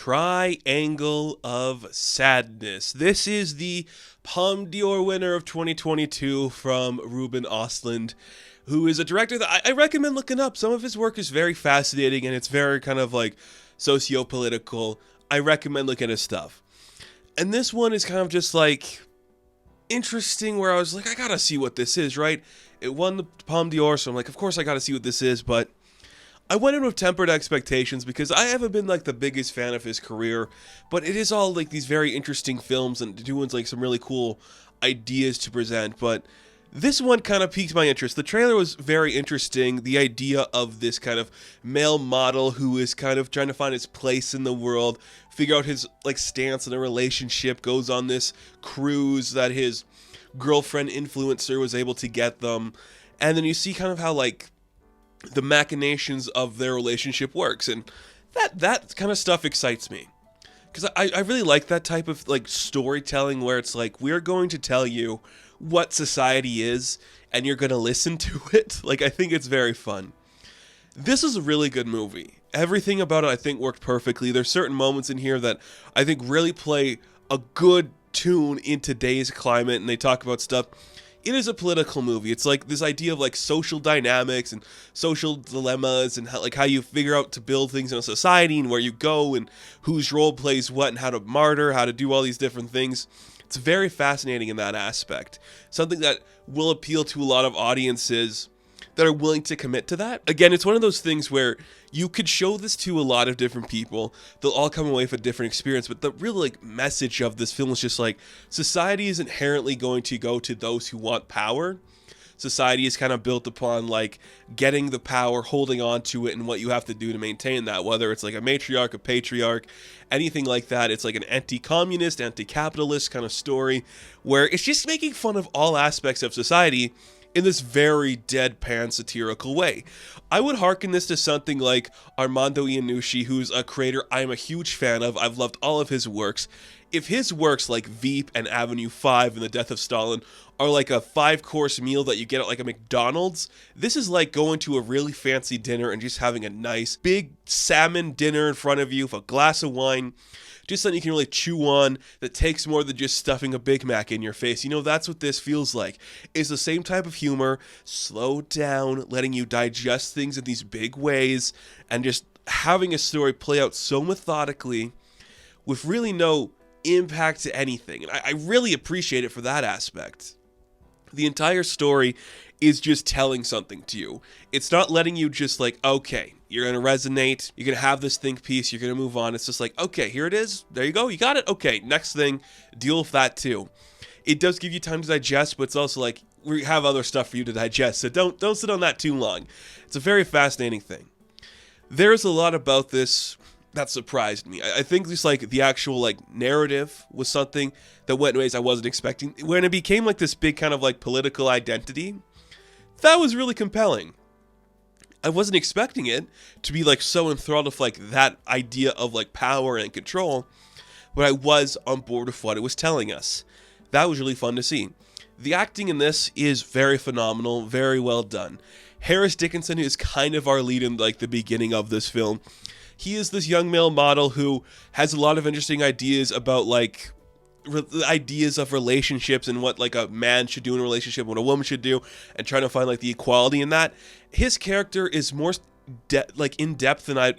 Triangle of Sadness. This is the Palme D'or winner of 2022 from Ruben Östlund, who is a director that I recommend looking up. Some of his work is very fascinating and it's very kind of like socio-political. I recommend looking at his stuff. And this one is kind of just like interesting, where I was like, I gotta see what this is, right? It won the Palme d'Or, so I'm like, of course I gotta see what this is, but I went in with tempered expectations because I haven't been like the biggest fan of his career, but it is all like these very interesting films and doing like some really cool ideas to present. But this one kind of piqued my interest. The trailer was very interesting. The idea of this kind of male model who is kind of trying to find his place in the world, figure out his like stance in a relationship, goes on this cruise that his girlfriend influencer was able to get them, and then you see kind of how like the machinations of their relationship works, and that kind of stuff excites me because I really like that type of like storytelling where it's like, we're going to tell you what society is and you're going to listen to it. Like, I think it's very fun. This is a really good movie. Everything about it I think worked perfectly. There's certain moments in here that I think really play a good tune in today's climate, and they talk about stuff. It is a political movie. It's like this idea of like social dynamics and social dilemmas and how you figure out to build things in a society and where you go and whose role plays what and how to martyr, how to do all these different things. It's very fascinating in that aspect. Something that will appeal to a lot of audiences that are willing to commit to that. Again, it's one of those things where you could show this to a lot of different people. They'll all come away with a different experience, but the real like message of this film is just like, society is inherently going to go to those who want power. Society is kind of built upon like getting the power, holding on to it, and what you have to do to maintain that, whether it's like a matriarch, a patriarch, anything like that. It's like an anti-communist, anti-capitalist kind of story where it's just making fun of all aspects of society in this very deadpan satirical way. I would hearken this to something like Armando Iannucci, who's a creator I'm a huge fan of. I've loved all of his works. If his works like Veep and Avenue 5 and The Death of Stalin are like a 5-course meal that you get at like a McDonald's, this is like going to a really fancy dinner and just having a nice big salmon dinner in front of you with a glass of wine. Just something you can really chew on that takes more than just stuffing a Big Mac in your face. You know, that's what this feels like. It's the same type of humor, slowed down, letting you digest things in these big ways, and just having a story play out so methodically with really no impact to anything. And I really appreciate it for that aspect. The entire story is just telling something to you. It's not letting you just like, okay, you're going to resonate, you're going to have this think piece, you're going to move on. It's just like, okay, here it is, there you go, you got it, okay, next thing, deal with that too. It does give you time to digest, but it's also like, we have other stuff for you to digest, so don't sit on that too long. It's a very fascinating thing. There's a lot about this that surprised me. I think just like the actual like narrative was something that went in ways I wasn't expecting. When it became like this big kind of like political identity, that was really compelling. I wasn't expecting it to be like so enthralled with like that idea of like power and control, but I was on board with what it was telling us. That was really fun to see. The acting in this is very phenomenal, very well done. Harris Dickinson is kind of our lead in like the beginning of this film. He is this young male model who has a lot of interesting ideas about like ideas of relationships and what like a man should do in a relationship, what a woman should do, and trying to find like the equality in that. His character is more in depth than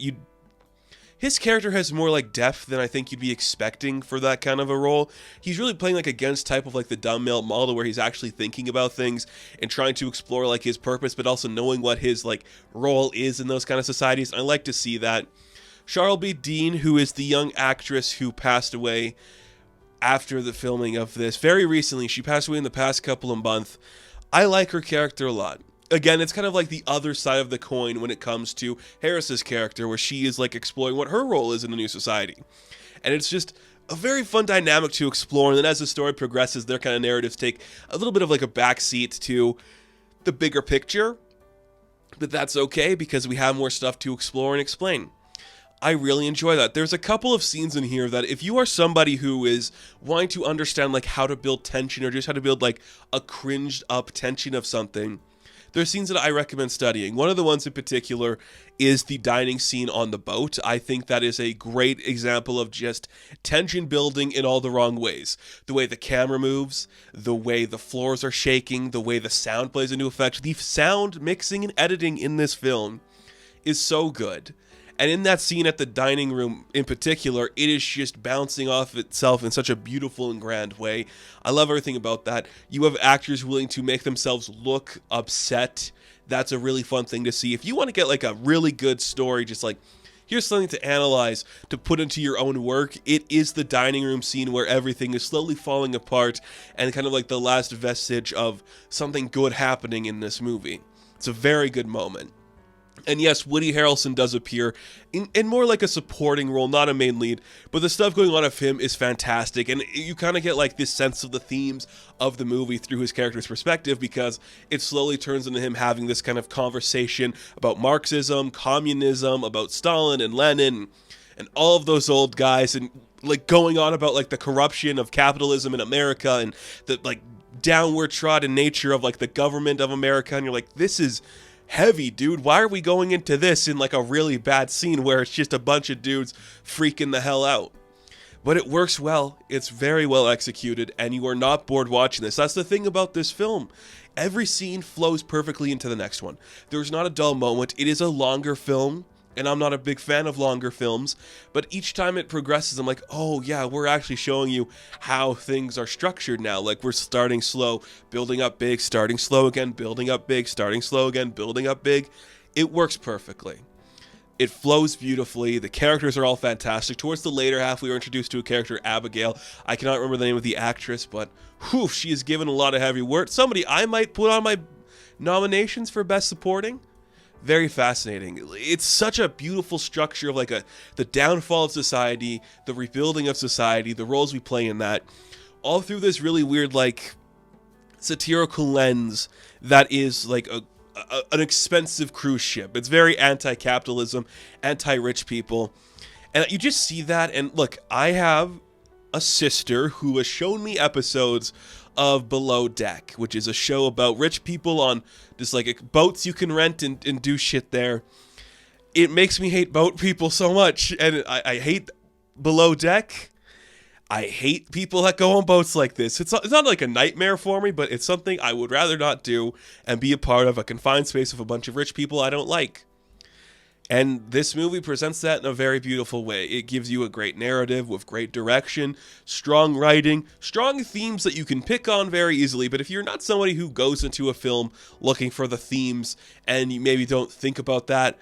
his character has more like depth than I think you'd be expecting for that kind of a role. He's really playing like against type of like the dumb male model where he's actually thinking about things and trying to explore like his purpose, but also knowing what his like role is in those kind of societies. I like to see that. Charlbi Dean, who is the young actress who passed away after the filming of this very recently, she passed away in the past couple of months. I like her character a lot. Again, it's kind of like the other side of the coin when it comes to Harris's character, where she is like exploring what her role is in the new society. And it's just a very fun dynamic to explore. And then as the story progresses, their kind of narratives take a little bit of like a backseat to the bigger picture. But that's okay because we have more stuff to explore and explain. I really enjoy that. There's a couple of scenes in here that if you are somebody who is wanting to understand like how to build tension or just how to build like a cringed up tension of something, there's scenes that I recommend studying. One of the ones in particular is the dining scene on the boat. I think that is a great example of just tension building in all the wrong ways. The way the camera moves, the way the floors are shaking, the way the sound plays into effect. The sound mixing and editing in this film is so good. And in that scene at the dining room in particular, it is just bouncing off itself in such a beautiful and grand way. I love everything about that. You have actors willing to make themselves look upset. That's a really fun thing to see. If you want to get like a really good story, just like, here's something to analyze, to put into your own work, it is the dining room scene where everything is slowly falling apart and kind of like the last vestige of something good happening in this movie. It's a very good moment. And yes, Woody Harrelson does appear in more like a supporting role, not a main lead, but the stuff going on of him is fantastic, and you kind of get like this sense of the themes of the movie through his character's perspective, because it slowly turns into him having this kind of conversation about Marxism, communism, about Stalin and Lenin, and all of those old guys, and like going on about like the corruption of capitalism in America, and the like downward trodden nature of like the government of America, and you're like, this is heavy, dude. Why are we going into this in like a really bad scene where it's just a bunch of dudes freaking the hell out? But it works well. It's very well executed, and you are not bored watching this. That's the thing about this film. Every scene flows perfectly into the next one. There's not a dull moment. It is a longer film, and I'm not a big fan of longer films, but each time it progresses, I'm like, oh yeah, we're actually showing you how things are structured now. Like, we're starting slow, building up big, starting slow again, building up big, starting slow again, building up big. It works perfectly. It flows beautifully. The characters are all fantastic. Towards the later half, we were introduced to a character, Abigail. I cannot remember the name of the actress, but whew, she is given a lot of heavy work. Somebody I might put on my nominations for Best Supporting. Very fascinating. It's such a beautiful structure of like the downfall of society, the rebuilding of society, the roles we play in that, all through this really weird like satirical lens that is like an expensive cruise ship. It's very anti-capitalism, anti-rich people, and you just see that. And look, I have a sister who has shown me episodes of Below Deck, which is a show about rich people on just like boats you can rent and do shit there. It makes me hate boat people so much, and I hate Below Deck. I hate people that go on boats like this. It's not like a nightmare for me, but it's something I would rather not do and be a part of a confined space with a bunch of rich people I don't like. And this movie presents that in a very beautiful way. It gives you a great narrative with great direction, strong writing, strong themes that you can pick on very easily. But if you're not somebody who goes into a film looking for the themes and you maybe don't think about that,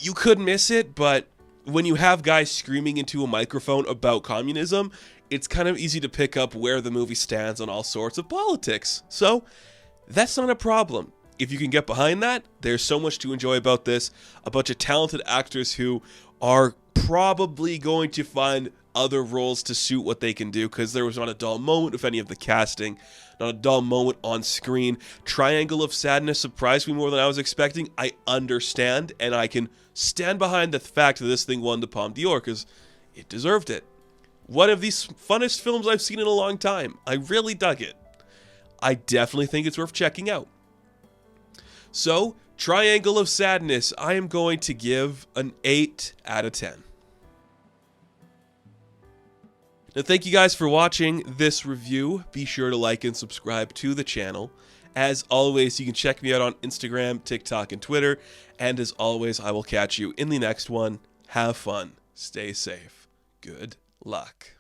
you could miss it. But when you have guys screaming into a microphone about communism, it's kind of easy to pick up where the movie stands on all sorts of politics. So that's not a problem. If you can get behind that, there's so much to enjoy about this. A bunch of talented actors who are probably going to find other roles to suit what they can do, because there was not a dull moment with any of the casting, not a dull moment on screen. Triangle of Sadness surprised me more than I was expecting. I understand, and I can stand behind the fact that this thing won the Palme D'or, because it deserved it. One of the funnest films I've seen in a long time. I really dug it. I definitely think it's worth checking out. So, Triangle of Sadness, I am going to give an 8 out of 10. Now, thank you guys for watching this review. Be sure to like and subscribe to the channel. As always, you can check me out on Instagram, TikTok, and Twitter. And as always, I will catch you in the next one. Have fun. Stay safe. Good luck.